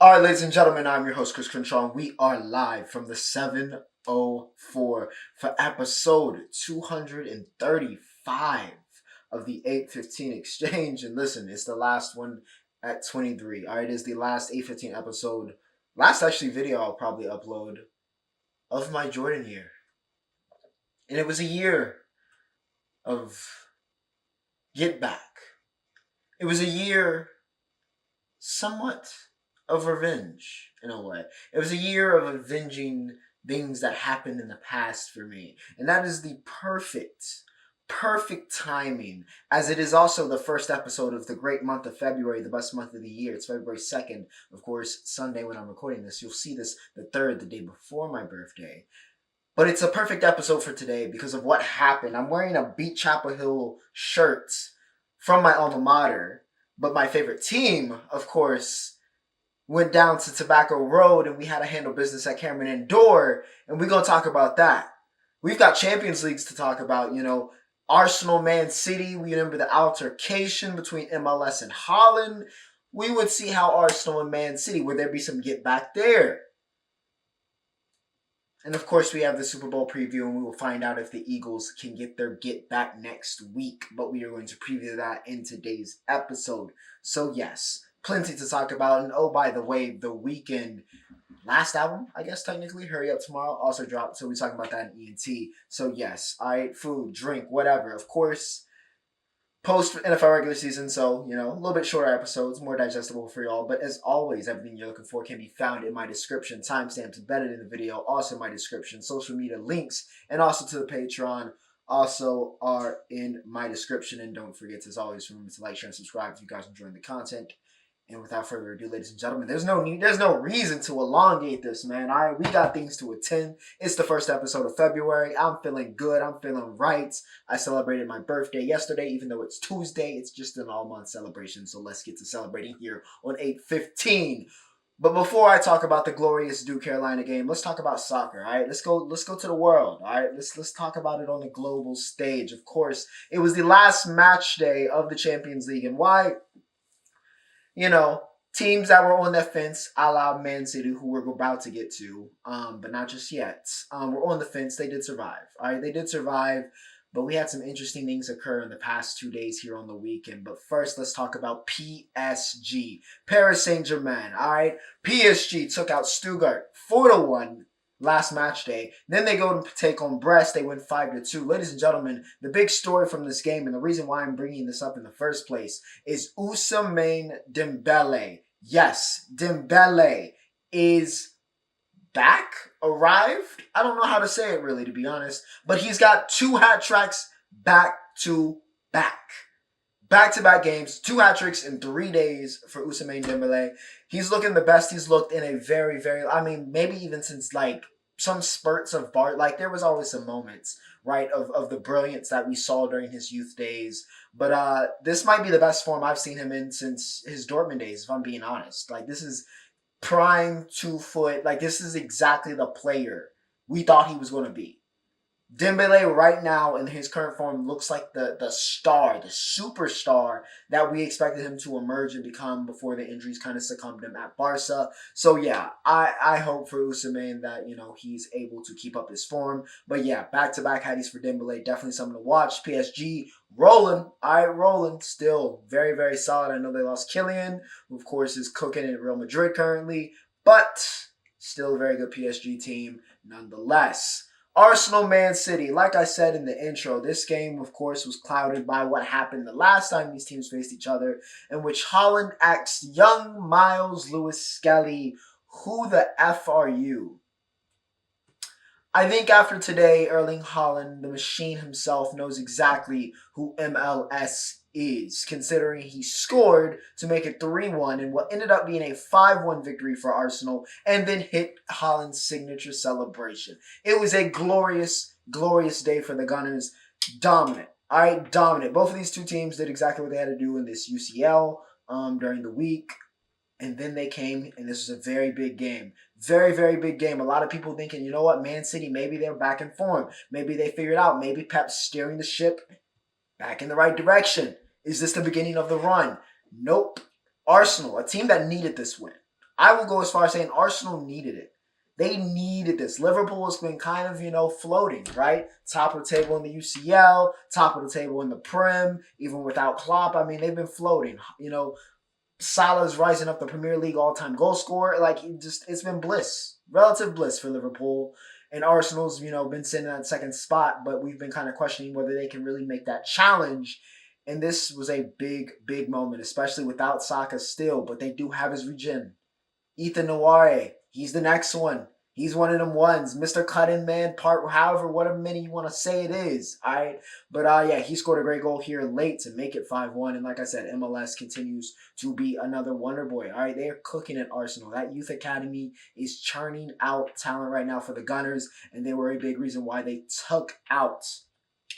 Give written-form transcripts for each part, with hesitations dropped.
All right, ladies and gentlemen, I'm your host, Chris Crenshaw, and we are live from the 704 for episode 235 of the 815 exchange. And listen, it's the last one at 23. All right, it is the last 815 episode, last actually video I'll probably upload of my Jordan year. And it was a year of get back. It was a year somewhat of revenge, in a way. It was a year of avenging things that happened in the past for me. And that is the perfect timing, as it is also the first episode of the great month of February, the best month of the year. It's February 2nd, of course, Sunday when I'm recording this. You'll see this the 3rd, the day before my birthday. But it's a perfect episode for today because of what happened. I'm wearing a Beat Chapel Hill shirt from my alma mater, but my favorite team, of course, went down to Tobacco Road and we had to handle business at Cameron Indoor, and we're going to talk about that. We've got Champions Leagues to talk about, Arsenal, Man City. We remember the altercation between MLS and Holland. We would see how Arsenal and Man City, would there be some get back there? And of course, we have the Super Bowl preview, and we will find out if the Eagles can get their get back next week. But we are going to preview that in today's episode. So yes, plenty to talk about. And oh, by the way, the Weeknd last album, I guess technically, Hurry Up Tomorrow, also dropped. So we're talking about that in ENT. So yes, food, drink, whatever. Of course, post NFL regular season, so, a little bit shorter episodes, more digestible for y'all. But as always, everything you're looking for can be found in my description. Timestamps embedded in the video, also in my description. Social media links, and also to the Patreon also are in my description. And don't forget, as always, remember to like, share, and subscribe if you guys are enjoying the content. And without further ado, ladies and gentlemen, there's no reason to elongate this, man. All right, we got things to attend. It's the first episode of February. I'm feeling good. I'm feeling right. I celebrated my birthday yesterday, even though it's Tuesday. It's just an all-month celebration, so let's get to celebrating here on 8/15. But before I talk about the glorious Duke Carolina game, let's talk about soccer. All right, let's go to the world. All right, let's talk about it on the global stage. Of course, it was the last match day of the Champions League, and why? Teams that were on the fence, a la Man City, who we're about to get to, but not just yet. Were on the fence. They did survive. All right, they did survive, but we had some interesting things occur in the past 2 days here on the weekend. But first, let's talk about PSG, Paris Saint-Germain. All right, PSG took out Stuttgart 4-1. Last match day. Then they go to take on Brest. They win 5-2. Ladies and gentlemen, the big story from this game, and the reason why I'm bringing this up in the first place, is Ousmane Dembele. Yes, Dembele is back, arrived. I don't know how to say it really, to be honest, but he's got 2 hat tricks back to back. Back-to-back games, 2 hat-tricks in 3 days for Ousmane Dembele. He's looking the best he's looked in a very, maybe even since, some spurts of there was always some moments, right, of the brilliance that we saw during his youth days. But this might be the best form I've seen him in since his Dortmund days, if I'm being honest. This is prime 2-foot. This is exactly the player we thought he was going to be. Dembele right now in his current form looks like the star, the superstar that we expected him to emerge and become before the injuries kind of succumbed him at Barca. So yeah, I hope for Ousmane that, he's able to keep up his form. But yeah, back-to-back hatties for Dembele, definitely something to watch. PSG rolling, rolling, still very, very solid. I know they lost Kylian, who of course is cooking at Real Madrid currently, but still a very good PSG team nonetheless. Arsenal, Man City. Like I said in the intro, this game, of course, was clouded by what happened the last time these teams faced each other, in which Holland asked young Miles Lewis-Skelly, "Who the F are you?" I think after today, Erling Haaland, the machine himself, knows exactly who MLS is, considering he scored to make it 3-1 in what ended up being a 5-1 victory for Arsenal, and then hit Haaland's signature celebration. It was a glorious, glorious day for the Gunners. Dominant. All right, dominant. Both of these two teams did exactly what they had to do in this UCL during the week. And then they came, and this was a very big game. Very, very big game. A lot of people thinking, you know what, Man City, maybe they're back in form. Maybe they figured out. Maybe Pep's steering the ship back in the right direction. Is this the beginning of the run? Nope. Arsenal, a team that needed this win. I will go as far as saying Arsenal needed it. They needed this. Liverpool has been kind of, floating, right? Top of the table in the UCL, top of the table in the Prem, even without Klopp. I mean, they've been floating. Salah's rising up the Premier League all-time goal scorer. Like, it's been bliss. Relative bliss for Liverpool. And Arsenal's, been sitting at second spot, but we've been kind of questioning whether they can really make that challenge. And this was a big, big moment, especially without Saka still. But they do have his regen. Ethan Nwari, he's the next one. He's one of them ones. Mr. Cut-in Man, however, whatever many you want to say it is. All right. But yeah, he scored a great goal here late to make it 5-1. And like I said, MLS continues to be another wonder boy. All right. They are cooking at Arsenal. That youth academy is churning out talent right now for the Gunners. And they were a big reason why they took out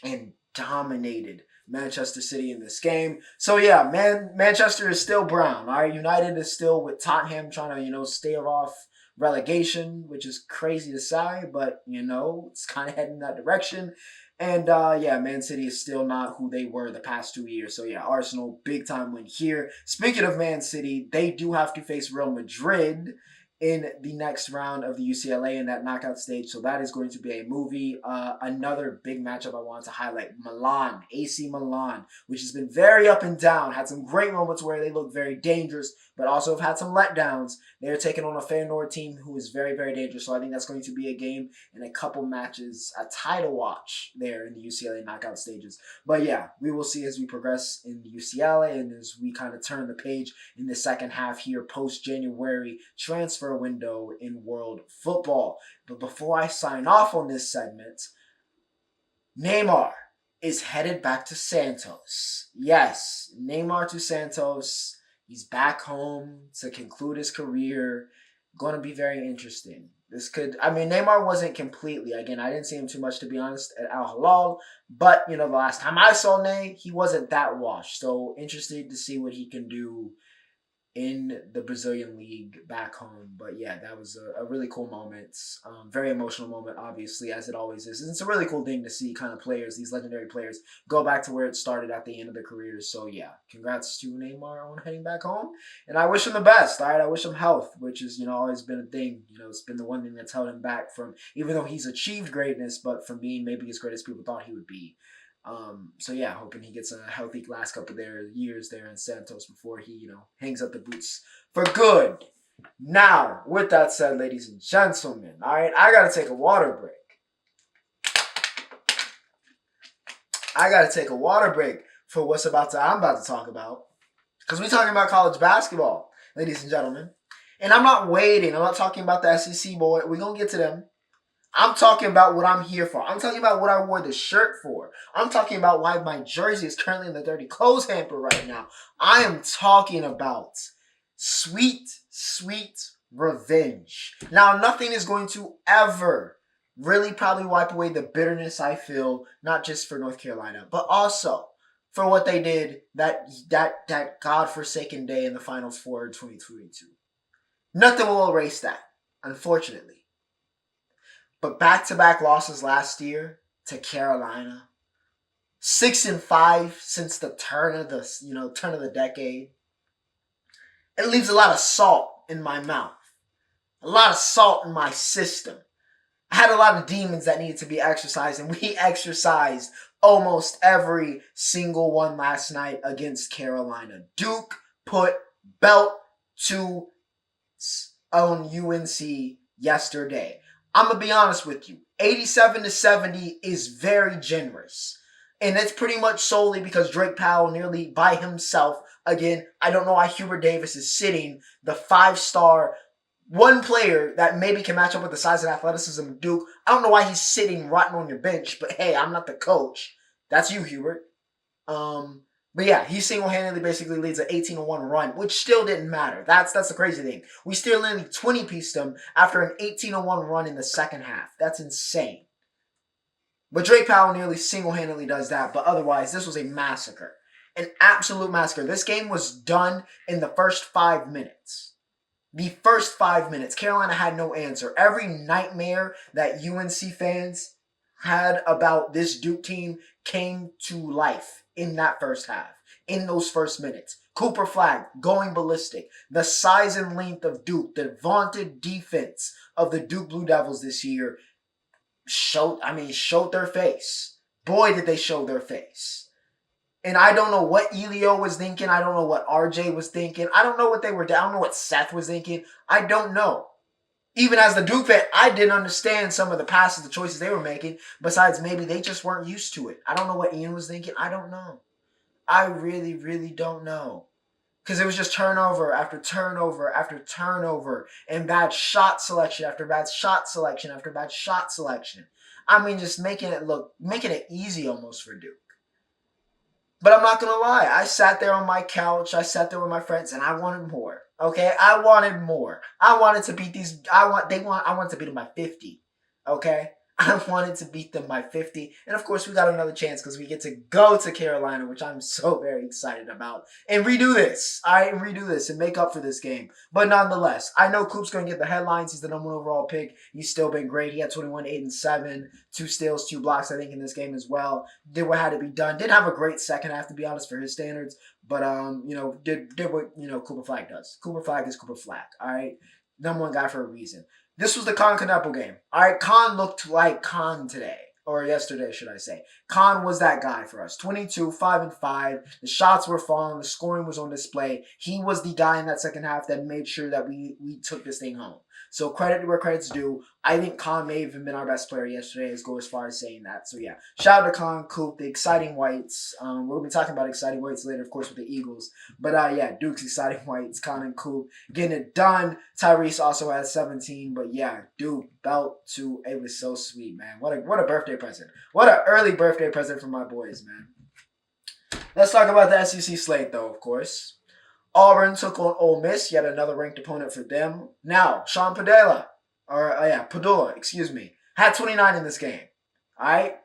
and dominated Manchester City in this game. So yeah, Manchester is still brown. All right, United is still with Tottenham trying to stave off relegation, which is crazy to say, but it's kind of heading in that direction. And yeah, Man City is still not who they were the past 2 years. So yeah, Arsenal big time win here. Speaking of Man City, they do have to face Real Madrid in the next round of the UCLA in that knockout stage. So that is going to be a movie. Another big matchup I wanted to highlight, Milan, AC Milan, which has been very up and down, had some great moments where they look very dangerous, but also have had some letdowns. They're taking on a Feyenoord team who is very, very dangerous. So I think that's going to be a game and a couple matches, a title watch there in the UCLA knockout stages. But yeah, we will see as we progress in the UCLA and as we kind of turn the page in the second half here post-January transfer window in world football. But before I sign off on this segment, Neymar is headed back to Santos. Yes, Neymar to Santos. He's back home to conclude his career. Going to be very interesting. Neymar wasn't completely, again, I didn't see him too much, to be honest, at Al Hilal. But, the last time I saw Ney, he wasn't that washed. So, interested to see what he can do in the Brazilian league back home. But yeah, that was a really cool moment. Very emotional moment, obviously, as it always is. And it's a really cool thing to see kind of players, these legendary players, go back to where it started at the end of their careers. So yeah, congrats to Neymar on heading back home. And I wish him the best, all right? I wish him health, which is, always been a thing. It's been the one thing that's held him back from, even though he's achieved greatness, but from being maybe as great as people thought he would be. So yeah, hoping he gets a healthy last couple of years there in Santos before he, hangs up the boots for good. Now, with that said, ladies and gentlemen, all right, I got to take a water break. For I'm about to talk about. Because we're talking about college basketball, ladies and gentlemen. And I'm not waiting. I'm not talking about the SEC, boy. We're going to get to them. I'm talking about what I'm here for. I'm talking about what I wore the shirt for. I'm talking about why my jersey is currently in the dirty clothes hamper right now. I am talking about sweet, sweet revenge. Now, nothing is going to ever really probably wipe away the bitterness I feel, not just for North Carolina, but also for what they did that godforsaken day in the Finals for 2022. Nothing will erase that, unfortunately. But back-to-back losses last year to Carolina, 6-5 since the turn of the decade. It leaves a lot of salt in my mouth, a lot of salt in my system. I had a lot of demons that needed to be exercised, and we exercised almost every single one last night against Carolina. Duke put belt to on UNC yesterday. I'm going to be honest with you. 87-70 is very generous. And it's pretty much solely because Drake Powell nearly by himself. Again, I don't know why Hubert Davis is sitting the 5-star one player that maybe can match up with the size and athleticism of Duke. I don't know why he's sitting rotting on your bench. But hey, I'm not the coach. That's you, Hubert. But yeah, he single-handedly basically leads an 18-1 run, which still didn't matter. That's the crazy thing. We still nearly 20-pieced them after an 18-1 run in the second half. That's insane. But Drake Powell nearly single-handedly does that. But otherwise, this was a massacre. An absolute massacre. This game was done in the first 5 minutes. The first 5 minutes. Carolina had no answer. Every nightmare that UNC fans had about this Duke team came to life in that first half, in those first minutes. Cooper Flag going ballistic. The size and length of Duke, the vaunted defense of the Duke Blue Devils this year showed their face. Boy, did they show their face. And I don't know what Elio was thinking. I don't know what RJ was thinking. I don't know what they were doing. I don't know what Seth was thinking. I don't know. Even as the Duke fan, I didn't understand some of the passes, the choices they were making. Besides, maybe they just weren't used to it. I don't know what Ian was thinking. I don't know. I really, really don't know. Because it was just turnover after turnover after turnover and bad shot selection after bad shot selection after bad shot selection. I mean, just making it easy almost for Duke. But I'm not gonna lie, I sat there on my couch, I sat there with my friends, and I wanted more. Okay, I wanted more. I wanted to beat these. I wanted to beat them by 50. Okay, I wanted to beat them by 50, and of course we got another chance because we get to go to Carolina, which I'm so very excited about, and redo this. And redo this and make up for this game. But nonetheless, I know Coop's gonna get the headlines. He's the number 1 overall pick. He's still been great. He had 21, 8, and 7, 2 steals, 2 blocks, I think, in this game as well. Did what had to be done. Didn't have a great second half, to be honest, for his standards. But did what Cooper Flag does. Cooper Flag is Cooper Flag. All right, number 1 guy for a reason. This was the Con Kneppel game. All right, Con looked like Con today. Or yesterday, should I say. Con was that guy for us. 22, 5, and 5. The shots were falling. The scoring was on display. He was the guy in that second half that made sure that we took this thing home. So credit where credit's due. I think Con may have even been our best player yesterday. Let's go as far as saying that. So yeah, shout out to Con, Coop, the exciting whites. We'll be talking about exciting whites later, of course, with the Eagles. But yeah, Duke's exciting whites, Con and Coop getting it done. Tyrese also had 17. But yeah, Duke belt to it was so sweet, man. What a birthday present. What an early birthday present for my boys, man. Let's talk about the SEC slate, though, of course. Auburn took on Ole Miss, yet another ranked opponent for them. Now, Sean Padula, had 29 in this game. All right?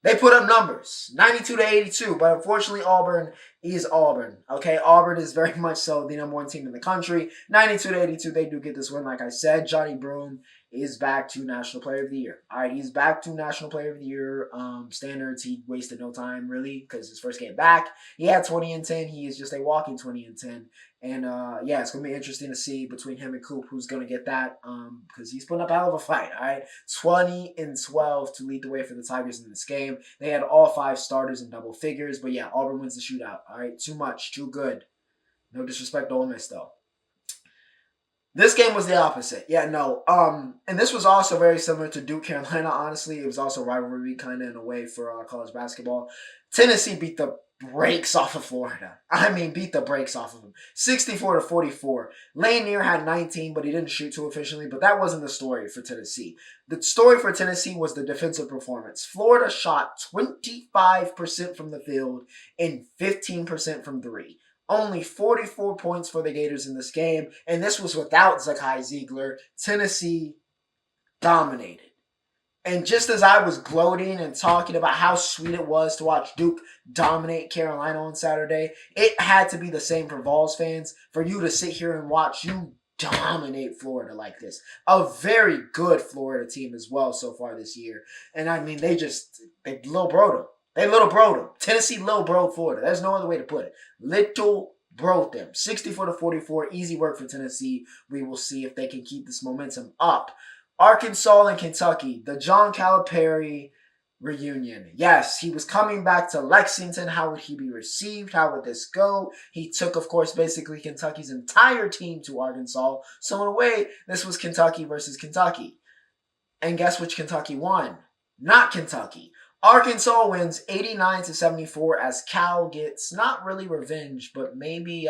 They put up numbers, 92 to 82, but unfortunately Auburn is Auburn. Okay, Auburn is very much so the number 1 team in the country. 92 to 82, they do get this win, like I said. Johnny Broome is back to National Player of the Year. All right, he's back to National Player of the Year standards. He wasted no time, really, because his first game back, he had 20 and 10. He is just a walking 20 and 10. And, yeah, it's going to be interesting to see between him and Coop who's going to get that because he's putting up a hell of a fight, all right? 20 and 12 to lead the way for the Tigers in this game. They had all 5 starters in double figures, but, yeah, Auburn wins the shootout, all right? Too much, too good. No disrespect to Ole Miss, though. This game was the opposite. Yeah, no. And this was also very similar to Duke Carolina, honestly. It was also rivalry kind of in a way for college basketball. Tennessee beat the brakes off of Florida. Beat the brakes off of them. 64 to 44. Lanier had 19, but he didn't shoot too efficiently. But that wasn't the story for Tennessee. The story for Tennessee was the defensive performance. Florida shot 25% from the field and 15% from 3. Only 44 points for the Gators in this game, and this was without Zakai Ziegler. Tennessee dominated. And just as I was gloating and talking about how sweet it was to watch Duke dominate Carolina on Saturday, it had to be the same for Vols fans, for you to sit here and watch you dominate Florida like this. A very good Florida team as well so far this year. And they little broed them. They little broed them. Tennessee little broed Florida. There's no other way to put it. Little broke them. 64 to 44. Easy work for Tennessee. We will see if they can keep this momentum up. Arkansas and Kentucky. The John Calipari reunion. Yes, he was coming back to Lexington. How would he be received? How would this go? He took, of course, basically Kentucky's entire team to Arkansas. So in a way, this was Kentucky versus Kentucky. And guess which Kentucky won? Not Kentucky. Arkansas wins 89 to 74 as Cal gets not really revenge, but maybe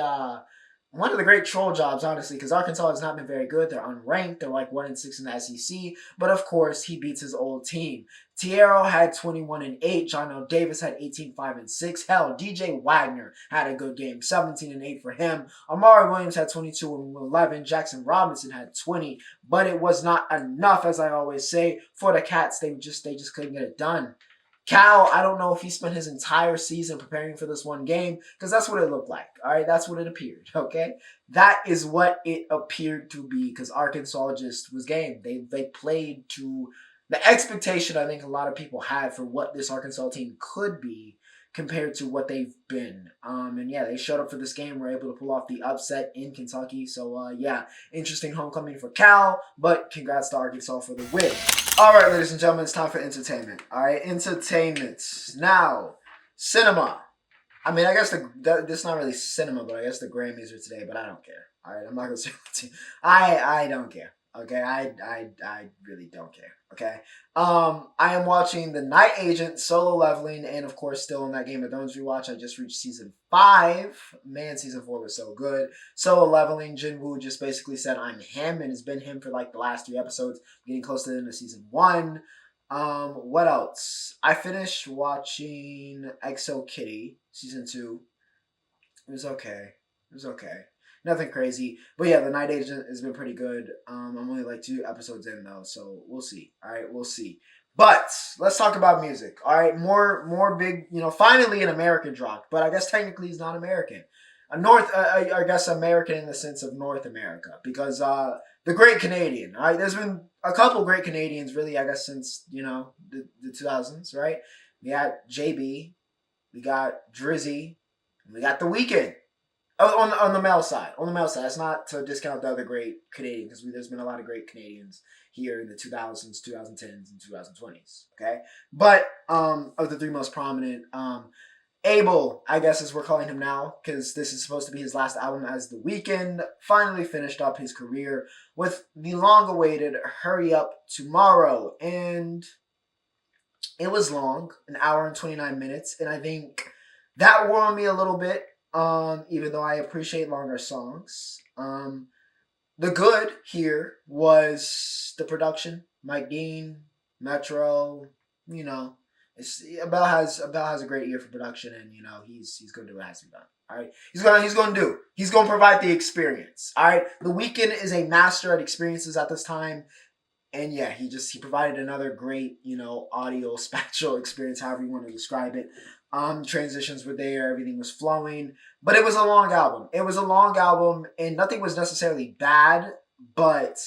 one of the great troll jobs, honestly, because Arkansas has not been very good. They're unranked. They're like 1-6 in the SEC. But of course, he beats his old team. Tiero had 21 and 8. John Davis had 18, 5 and 6. Hell, DJ Wagner had a good game, 17 and 8 for him. Amari Williams had 22 and 11. Jackson Robinson had 20, but it was not enough, as I always say, for the Cats. They just couldn't get it done. Cal, I don't know if he spent his entire season preparing for this one game, because that's what it looked like. All right, that's what it appeared. Okay, that is what it appeared to be, because Arkansas just was game. They played to the expectation I think a lot of people had for what this Arkansas team could be. compared to what they've been. And yeah, they showed up for this game, were able to pull off the upset in Kentucky. So yeah, interesting homecoming for Cal, but congrats to Arkansas for the win. All right, ladies and gentlemen, it's time for entertainment. All right, entertainment. Now, cinema. I mean, I guess this is not really cinema, but I guess the Grammys are today, but I don't care. All right, I'm not gonna say I don't care. Okay, I really don't care. Okay, I am watching The Night Agent, Solo Leveling, and of course, still in that Game of Thrones rewatch. I just reached season 5. Man, season 4 was so good. Solo Leveling, Jinwoo just basically said I'm him, and it's been him for like the last 3 episodes, getting close to the end of season 1. What else? I finished watching EXO Kitty season 2. It was okay. It was okay. Nothing crazy. But yeah, The Night Agent has been pretty good. I'm only like 2 episodes in though, so we'll see. Alright, we'll see. But let's talk about music. Alright, more big, finally an American dropped, but I guess technically he's not American. I guess American in the sense of North America. Because the Great Canadian. Alright, there's been a couple great Canadians really, I guess, since, the 2000s, right? We got JB, we got Drizzy, and we got The Weeknd. Oh, on the male side. On the male side. That's not to discount the other great Canadian, because there's been a lot of great Canadians here in the 2000s, 2010s, and 2020s. Okay? But of the 3 most prominent, Abel, I guess as we're calling him now, because this is supposed to be his last album as The Weeknd, finally finished up his career with the long-awaited Hurry Up Tomorrow. And it was long, an hour and 29 minutes, and I think that wore on me a little bit. Even though I appreciate longer songs. The good here was the production. Mike Dean, Metro, Abel has a great ear for production, and he's gonna do what has to be done. All right, he's gonna provide the experience. All right, The Weeknd is a master at experiences at this time. And yeah, he provided another great, audio spatial experience, however you want to describe it. Transitions were there, everything was flowing, but it was a long album. And nothing was necessarily bad, but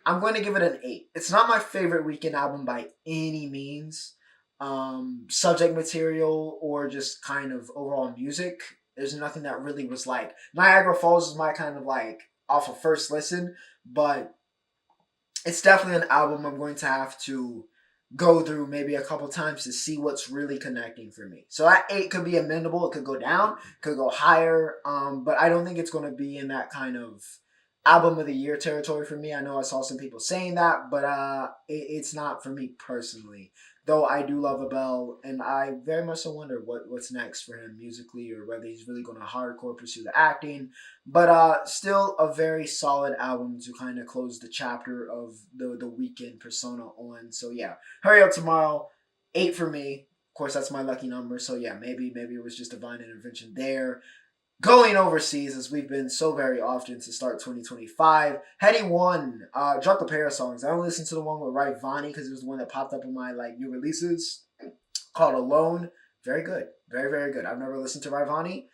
I'm going to give it an 8. It's not my favorite Weeknd album by any means. Subject material or just kind of overall music. There's nothing that really was like Niagara Falls is my kind of like off of first listen, but it's definitely an album I'm going to have to go through maybe a couple times to see what's really connecting for me. So that 8 could be amendable. It could go down, could go higher. But I don't think it's going to be in that kind of album of the year territory for me. I know I saw some people saying that, but it's not for me personally. Though I do love Abel, and I very much so wonder what's next for him musically, or whether he's really going to hardcore pursue the acting. But still a very solid album to kind of close the chapter of the Weeknd persona on. So yeah, Hurry Up Tomorrow, 8 for me. Of course, that's my lucky number. So yeah, maybe it was just divine intervention there. Going overseas, as we've been so very often to start 2025, Heady One dropped a pair of songs. I only listened to the one with Rayvani because it was the one that popped up in my new releases, called Alone. Very good, very very good. I've never listened to Rayvani,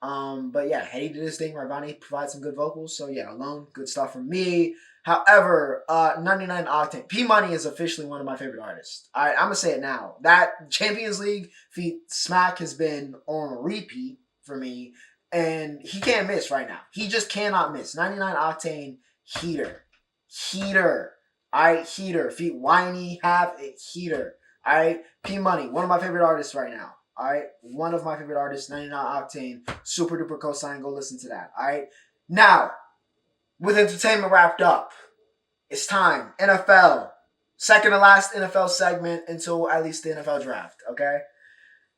but yeah, Heady did his thing. Rayvani provides some good vocals, so yeah, Alone, good stuff from me. However, 99 Octane, P Money is officially one of my favorite artists. All right, I'm gonna say it now. That Champions League feat Smack has been on repeat for me. And he can't miss right now. He just cannot miss. 99 Octane, heater. Alright, heater. Feet whiny, have it, heater. Alright, P Money, one of my favorite artists right now. Alright, one of my favorite artists, 99 Octane. Super duper cosign, go listen to that. Alright, now, with entertainment wrapped up, it's time. NFL. Second to last NFL segment until at least the NFL draft, okay?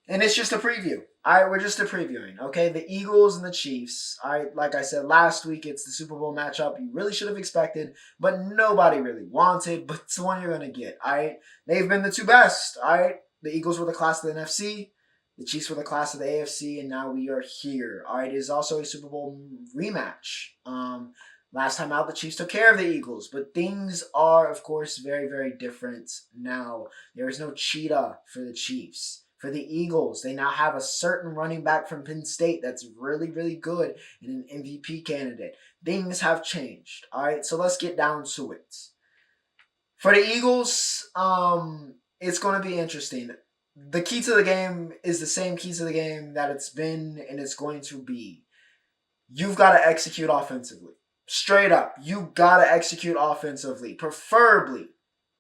And it's just a preview. All right, we're just previewing, okay? The Eagles and the Chiefs. All right, like I said last week, it's the Super Bowl matchup you really should have expected, but nobody really wanted, but it's the one you're going to get, all right? They've been the 2 best, all right? The Eagles were the class of the NFC, the Chiefs were the class of the AFC, and now we are here, all right? It is also a Super Bowl rematch. Last time out, the Chiefs took care of the Eagles, but things are, of course, very, very different now. There is no cheetah for the Chiefs. For the Eagles, they now have a certain running back from Penn State that's really, really good and an MVP candidate. Things have changed. All right, so let's get down to it. For the Eagles, it's going to be interesting. the key to the game is the same key to the game that it's been and it's going to be. You've got to execute offensively. Straight up, you got to execute offensively. Preferably,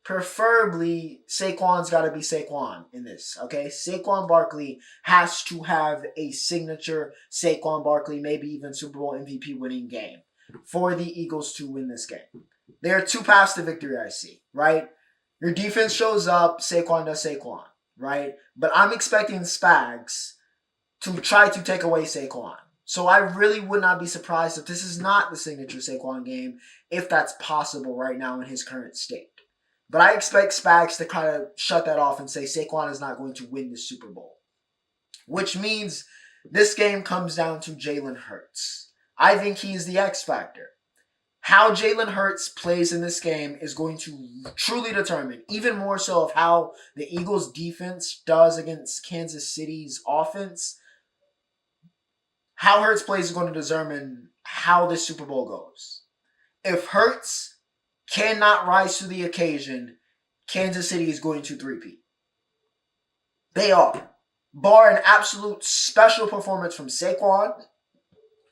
Saquon's got to be Saquon in this, okay? Saquon Barkley has to have a signature Saquon Barkley, maybe even Super Bowl MVP winning game for the Eagles to win this game. There are two paths to victory I see, right? Your defense shows up, Saquon does Saquon, right? But I'm expecting Spags to try to take away Saquon. So I really would not be surprised if this is not the signature Saquon game, if that's possible right now in his current state. But I expect Spags to kind of shut that off and say Saquon is not going to win the Super Bowl. Which means this game comes down to Jalen Hurts. I think he's the X factor. How Jalen Hurts plays in this game is going to truly determine, even more so of how the Eagles' defense does against Kansas City's offense. How Hurts plays is going to determine how this Super Bowl goes. If Hurts cannot rise to the occasion, Kansas City is going to three-peat. They are. Bar an absolute special performance from Saquon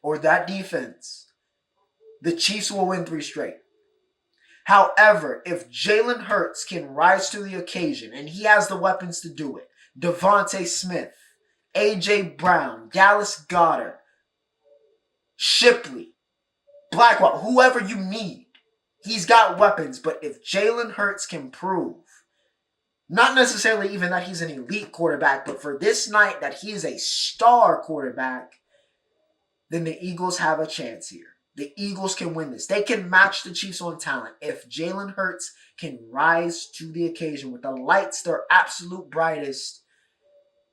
or that defense, the Chiefs will win 3 straight. However, if Jalen Hurts can rise to the occasion, and he has the weapons to do it, Devontae Smith, A.J. Brown, Dallas Goedert, Shipley, Blackwell, whoever you need, he's got weapons. But if Jalen Hurts can prove, not necessarily even that he's an elite quarterback, but for this night that he is a star quarterback, then the Eagles have a chance here. The Eagles can win this. They can match the Chiefs on talent. If Jalen Hurts can rise to the occasion with the lights their absolute brightest,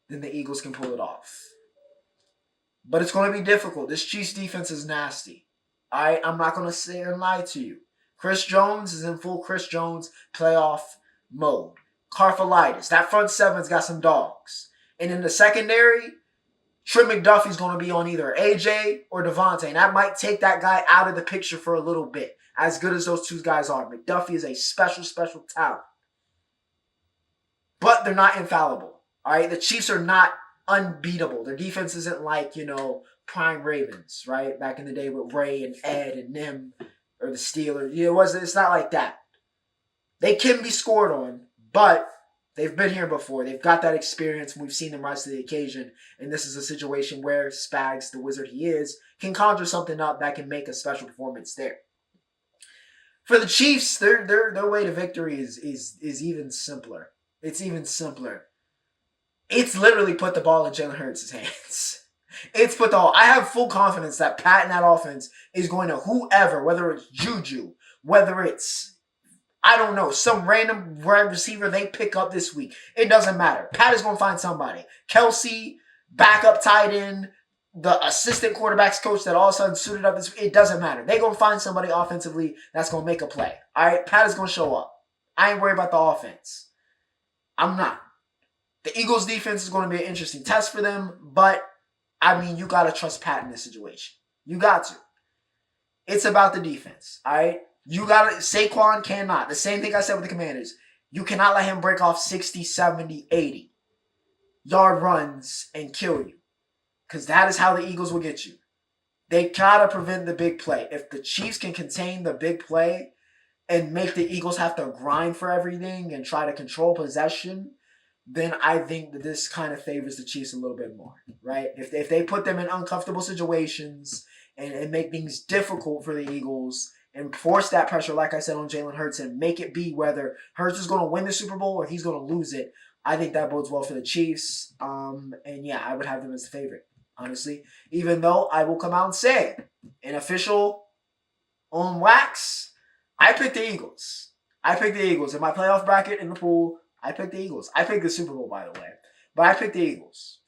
then the Eagles can pull it off. But it's going to be difficult. This Chiefs defense is nasty. I'm not going to sit and lie to you. Chris Jones is in full Chris Jones playoff mode. Karfalitis, that front seven's got some dogs. And in the secondary, Trent McDuffie's going to be on either AJ or Devontae. And that might take that guy out of the picture for a little bit. As good as those two guys are. McDuffie is a special, special talent. But they're not infallible. All right? The Chiefs are not unbeatable. Their defense isn't like, prime Ravens, right? Back in the day with Ray and Ed and Nim or the Steelers. It's not like that. They can be scored on, but they've been here before. They've got that experience. We've seen them rise to the occasion. And this is a situation where Spags, the wizard he is, can conjure something up that can make a special performance there. For the Chiefs, their way to victory is even simpler. It's even simpler. It's literally put the ball in Jalen Hurts' hands. I have full confidence that Pat in that offense is going to whoever, whether it's Juju, whether it's I don't know, some random wide receiver they pick up this week. It doesn't matter. Pat is going to find somebody. Kelsey, backup tight end, the assistant quarterback's coach that all of a sudden suited up this week. It doesn't matter. They're going to find somebody offensively that's going to make a play. All right, Pat is going to show up. I ain't worried about the offense. I'm not. The Eagles' defense is going to be an interesting test for them, but, you got to trust Pat in this situation. You got to. It's about the defense, all right? Saquon cannot. The same thing I said with the Commanders. You cannot let him break off 60, 70, 80 yard runs and kill you. Because that is how the Eagles will get you. They gotta prevent the big play. If the Chiefs can contain the big play and make the Eagles have to grind for everything and try to control possession, then I think that this kind of favors the Chiefs a little bit more, right? If they put them in uncomfortable situations and make things difficult for the Eagles and force that pressure, like I said, on Jalen Hurts and make it be whether Hurts is going to win the Super Bowl or he's going to lose it, I think that bodes well for the Chiefs. And yeah, I would have them as the favorite, honestly. Even though I will come out and say, an official on wax, I picked the Eagles. In my playoff bracket in the pool. I picked the Eagles. I picked the Super Bowl, by the way. But I picked the Eagles.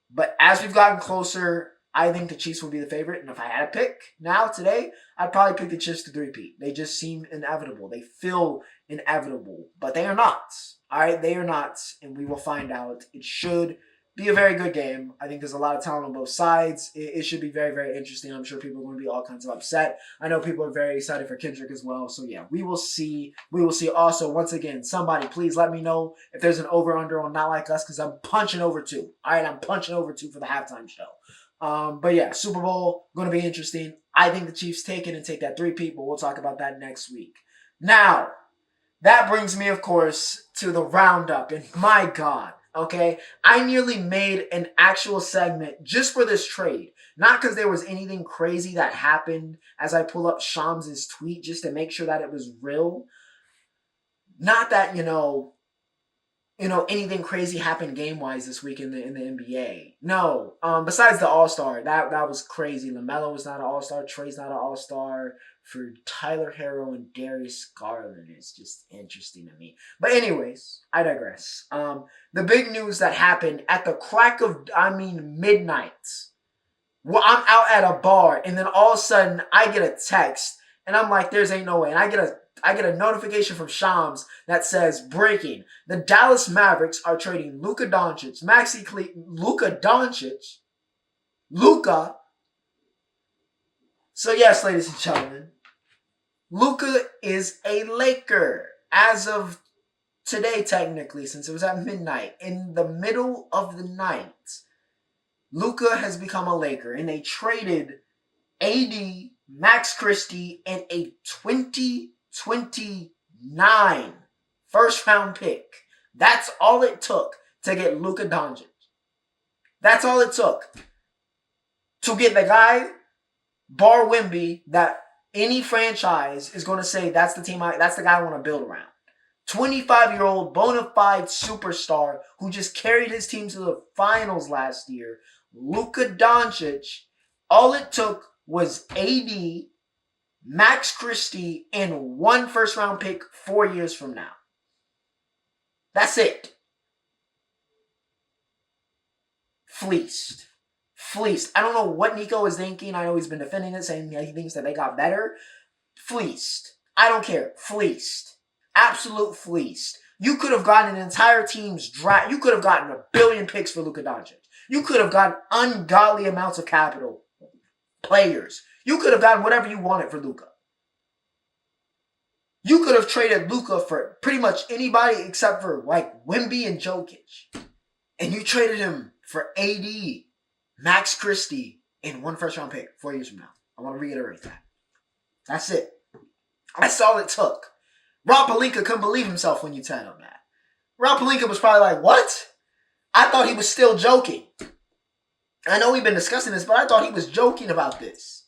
But as we've gotten closer, I think the Chiefs will be the favorite. And if I had to pick now, today, I'd probably pick the Chiefs to three-peat. They just seem inevitable. They feel inevitable. But they are not. All right? They are not. And we will find out. It should be a very good game. I think there's a lot of talent on both sides. It should be very, very interesting. I'm sure people are going to be all kinds of upset. I know people are very excited for Kendrick as well. So yeah, we will see. We will see. Also, once again, somebody please let me know if there's an over/under on Not Like Us, because I'm punching over 2. All right, I'm punching over 2 for the halftime show. But yeah, Super Bowl going to be interesting. I think the Chiefs take it and take that 3-peat, but we'll talk about that next week. Now, that brings me, of course, to the Roundup. And my God, okay, I nearly made an actual segment just for this trade. Not because there was anything crazy that happened as I pull up Shams' tweet just to make sure that it was real. Not that, anything crazy happened game-wise this week in the NBA. No. Besides the All-Star, that was crazy. LaMelo was not an All-Star. Trey's not an All-Star. For Tyler Herro and Darius Garland is just interesting to me. But anyways, I digress. The big news that happened at the crack of, midnight. Well, I'm out at a bar, and then all of a sudden, I get a text, and I'm like, there's ain't no way. And I get a notification from Shams that says, breaking, the Dallas Mavericks are trading Luka Doncic, Luka. So yes, ladies and gentlemen, Luka is a Laker as of today, technically, since it was at midnight. In the middle of the night, Luka has become a Laker, and they traded AD, Max Christie, and a 2029 first-round pick. That's all it took to get Luka Doncic. That's all it took to get the guy, bar Wemby, that any franchise is going to say that's the guy I want to build around. 25-year-old bona fide superstar who just carried his team to the finals last year, Luka Doncic. All it took was AD, Max Christie, and 1 first-round pick 4 years from now. That's it. Fleeced. I don't know what Nico is thinking. I know he's been defending it, saying he thinks that they got better. Fleeced. I don't care. Fleeced. Absolute fleeced. You could have gotten an entire team's draft. You could have gotten 1 billion picks for Luka Doncic. You could have gotten ungodly amounts of capital. Players. You could have gotten whatever you wanted for Luka. You could have traded Luka for pretty much anybody except for Wemby and Jokic. And you traded him for AD, Max Christie, and 1 first-round pick 4 years from now. I want to reiterate that. That's it. That's all it took. Rob Pelinka couldn't believe himself when you told him that. Rob Pelinka was probably like, what? I thought he was still joking. I know we've been discussing this, but I thought he was joking about this.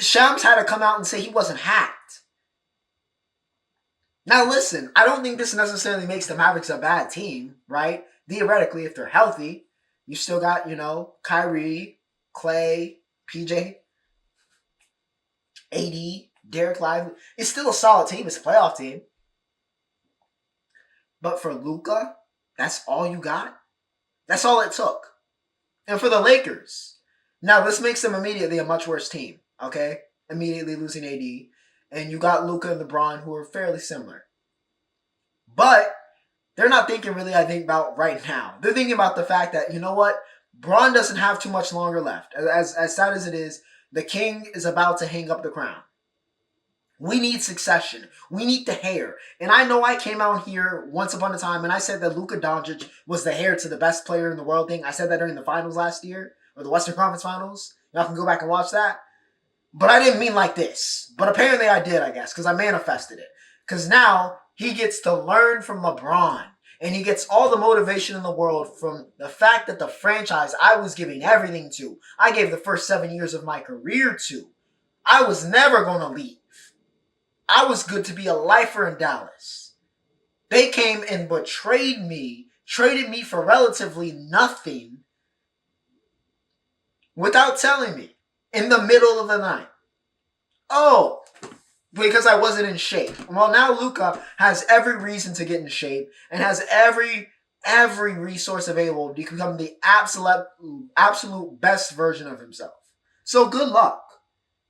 Shams had to come out and say he wasn't hacked. Now listen, I don't think this necessarily makes the Mavericks a bad team, right? Theoretically, if they're healthy, you still got, Kyrie, Clay, PJ, AD, Derek Lively. It's still a solid team. It's a playoff team. But for Luka, that's all you got? That's all it took. And for the Lakers, now this makes them immediately a much worse team, okay? Immediately losing AD. And you got Luka and LeBron, who are fairly similar. But they're not thinking really, I think, about right now. They're thinking about the fact that, you know what? Braun doesn't have too much longer left. As sad as it is, the king is about to hang up the crown. We need succession. We need the heir. And I know I came out here once upon a time and I said that Luka Doncic was the heir to the best player in the world thing. I said that during the finals last year, or the Western Conference Finals. Y'all can go back and watch that. But I didn't mean like this. But apparently I did, I guess, because I manifested it. Because now he gets to learn from LeBron. And he gets all the motivation in the world from the fact that the franchise I was giving everything to, I gave the first 7 years of my career to, I was never going to leave. I was good to be a lifer in Dallas. They came and betrayed me, traded me for relatively nothing without telling me in the middle of the night. Oh, because I wasn't in shape. Well, now Luka has every reason to get in shape and has every resource available to become the absolute best version of himself. So good luck.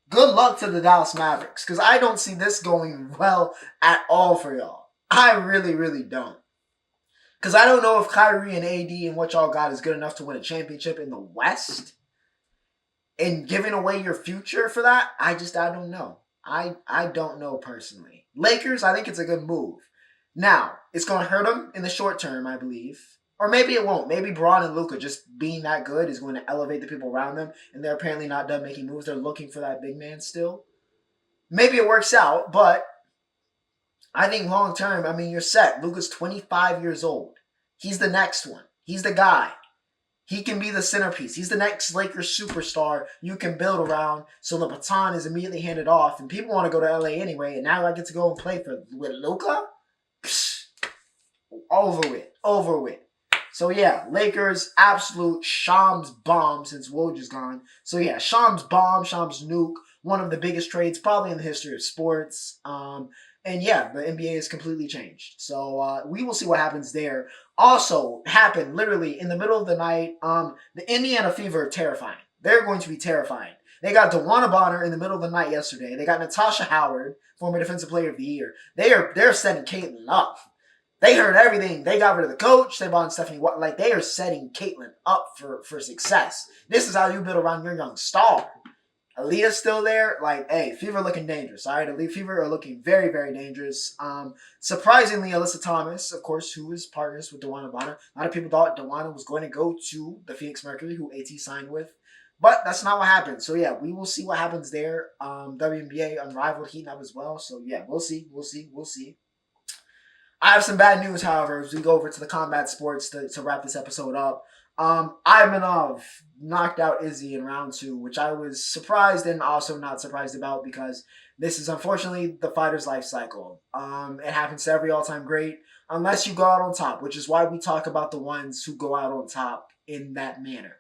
Good luck to the Dallas Mavericks, because I don't see this going well at all for y'all. I really, really don't. Because I don't know if Kyrie and AD and what y'all got is good enough to win a championship in the West. And giving away your future for that, I don't know. I don't know personally. Lakers, I think it's a good move. Now, it's going to hurt them in the short term, I believe. Or maybe it won't. Maybe Braun and Luka just being that good is going to elevate the people around them, and they're apparently not done making moves. They're looking for that big man still. Maybe it works out, but I think long term, I mean, you're set. Luka's 25 years old. He's the next one. He's the guy. He can be the centerpiece. He's the next Lakers superstar you can build around, so the baton is immediately handed off, and people want to go to LA anyway, and now I get to go and play with Luka? Over with. So yeah, Lakers, absolute Shams bomb since Woj is gone. So yeah, Shams bomb, Shams nuke, one of the biggest trades probably in the history of sports. And yeah, the NBA has completely changed. So we will see what happens there. Also, happened literally in the middle of the night. The Indiana Fever are terrifying. They're going to be terrifying. They got DeWanna Bonner in the middle of the night yesterday. They got Natasha Howard, former Defensive Player of the Year. They're setting Caitlin up. They heard everything. They got rid of the coach. They brought in Stephanie Watt. Like, they are setting Caitlin up for success. This is how you build around your young star. Aaliyah's still there. Like, hey, Fever looking dangerous. All right, Elite Fever are looking very, very dangerous. Surprisingly, Alyssa Thomas, of course, who is partners with DeWanna Bonner. A lot of people thought DeWanna was going to go to the Phoenix Mercury, who AT signed with. But that's not what happened. So, yeah, we will see what happens there. WNBA unrivaled heating up as well. So, yeah, we'll see. I have some bad news, however, as we go over to the combat sports to wrap this episode up. Ivanov knocked out Izzy in round 2, which I was surprised and also not surprised about because this is unfortunately the fighter's life cycle. It happens to every all-time great unless you go out on top, which is why we talk about the ones who go out on top in that manner.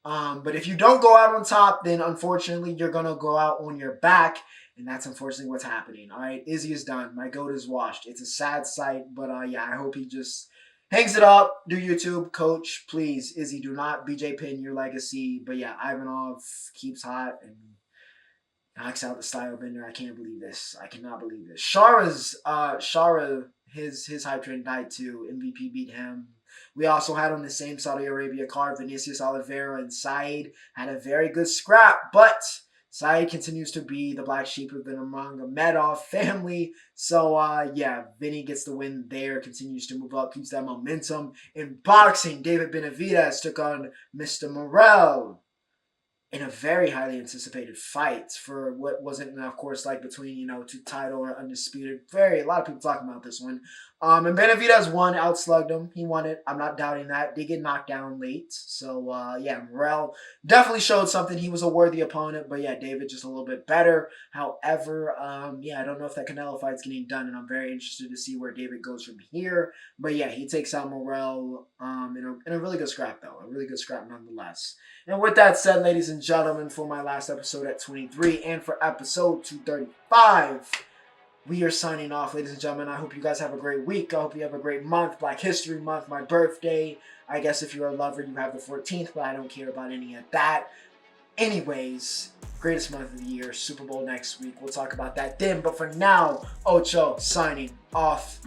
But if you don't go out on top, then unfortunately you're going to go out on your back. And that's unfortunately what's happening. All right, Izzy is done. My goat is washed. It's a sad sight, but yeah, I hope he just hangs it up. Do YouTube, coach, please. Izzy, do not BJ pin your legacy. But yeah, Ivanov keeps hot and knocks out the style bender. I can't believe this. I cannot believe this. Shara, his hype train died too. MVP beat him. We also had on the same Saudi Arabia card, Vinicius Oliveira and Said had a very good scrap, but Said continues to be the black sheep of the Nurmagomedov family. So, yeah, Vinny gets the win there, continues to move up, keeps that momentum. In boxing, David Benavidez took on Mr. Morell in a very highly anticipated fight for what wasn't, of course, like between, two title or undisputed. A lot of people talking about this one. And Benavidez won, outslugged him. He won it. I'm not doubting that. Did get knocked down late. So, yeah, Morell definitely showed something. He was a worthy opponent, but yeah, David just a little bit better. However, yeah, I don't know if that Canelo fight's getting done, and I'm very interested to see where David goes from here. But yeah, he takes out Morell in a really good scrap, though. A really good scrap nonetheless. And with that said, ladies and gentlemen, for my last episode at 23 and for episode 235, we are signing off, ladies and gentlemen. I hope you guys have a great week. I hope you have a great month, Black History Month, my birthday. I guess if you're a lover, you have the 14th, but I don't care about any of that. Anyways, greatest month of the year, Super Bowl next week. We'll talk about that then. But for now, Ocho signing off.